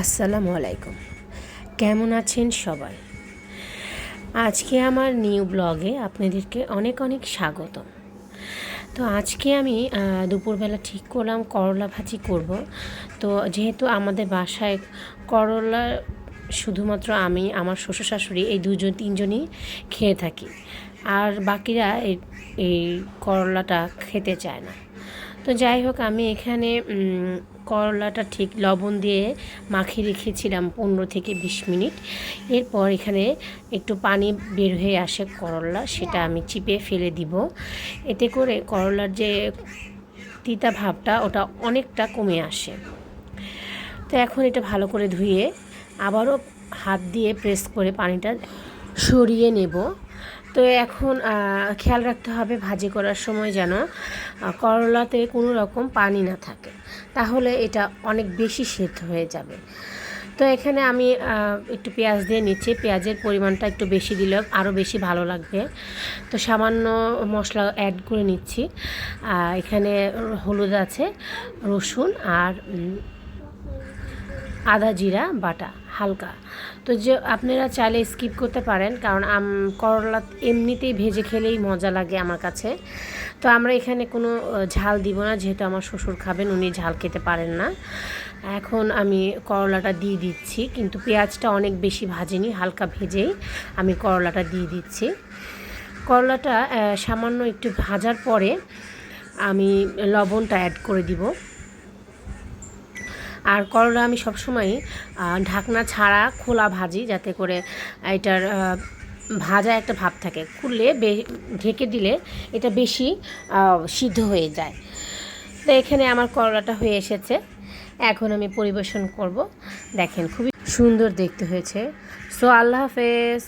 আসসালামু আলাইকুম। কেমন আছেন সবাই? আজকে আমার নিউ ব্লগে আপনাদেরকে অনেক অনেক স্বাগত। তো আজকে আমি দুপুরবেলা ঠিক করলাম করলা ভাজি করব। তো যেহেতু আমাদের বাসায় করলা শুধুমাত্র আমি, আমার শ্বশুর শাশুড়ি এই তিনজনই খেয়ে থাকি, আর বাকিরা এই করলাটা খেতে চায় না। তো যাই হোক, আমি এখানে করলাটা ঠিক লবণ দিয়ে মাখিয়ে রেখেছিলাম 15 থেকে 20 মিনিট। এরপর এখানে একটু পানি বের হয়ে আসে করলা, সেটা আমি চিপে ফেলে দিব। এতে করে করলার যে তিতা ভাবটা ওটা অনেকটা কমে আসে। তো এখন এটা ভালো করে ধুয়ে আবারও হাত দিয়ে প্রেস করে পানিটা সরিয়ে নেব। তো এখন খেয়াল রাখতে হবে ভাজি করার সময় যেন করলাতে কোনো রকম পানি না থাকে, তাহলে এটা অনেক বেশি সেদ্ধ হয়ে যাবে। তো এখানে আমি একটু পেঁয়াজ দিয়ে নিচ্ছি। পেঁয়াজের পরিমাণটা একটু বেশি দিলে আরও বেশি ভালো লাগবে। তো সামান্য মশলা অ্যাড করে নিচ্ছি। এখানে হলুদ আছে, রসুন আর আদা জিরা বাটা হালকা। তো যে আপনারা চাইলে স্কিপ করতে পারেন, কারণ করলা এমনিতেই ভেজে খেলেই মজা লাগে আমার কাছে। তো আমরা এখানে কোনো ঝাল দিব না, যেহেতু আমার শ্বশুর খাবেন, উনি ঝাল খেতে পারেন না। এখন আমি করলাটা দিয়ে দিচ্ছি, কিন্তু পেঁয়াজটা অনেক বেশি ভাজিনি, হালকা ভেজেই আমি করলাটা দিয়ে দিচ্ছি। করলাটা সামান্য একটু ভাজার পরে আমি লবণটা অ্যাড করে দিব। আর করলা আমি সবসময় ঢাকনা ছাড়া খোলা ভাজি, যাতে করে এটার ভাজা একটা ভাব থাকে। খুললে ঢেকে দিলে এটা বেশি সিদ্ধ হয়ে যায়। তো এখানে আমার করলাটা হয়ে এসেছে, এখন আমি পরিবেশন করব। দেখেন খুবই সুন্দর দেখতে হয়েছে। সো আল্লাহ হাফেজ।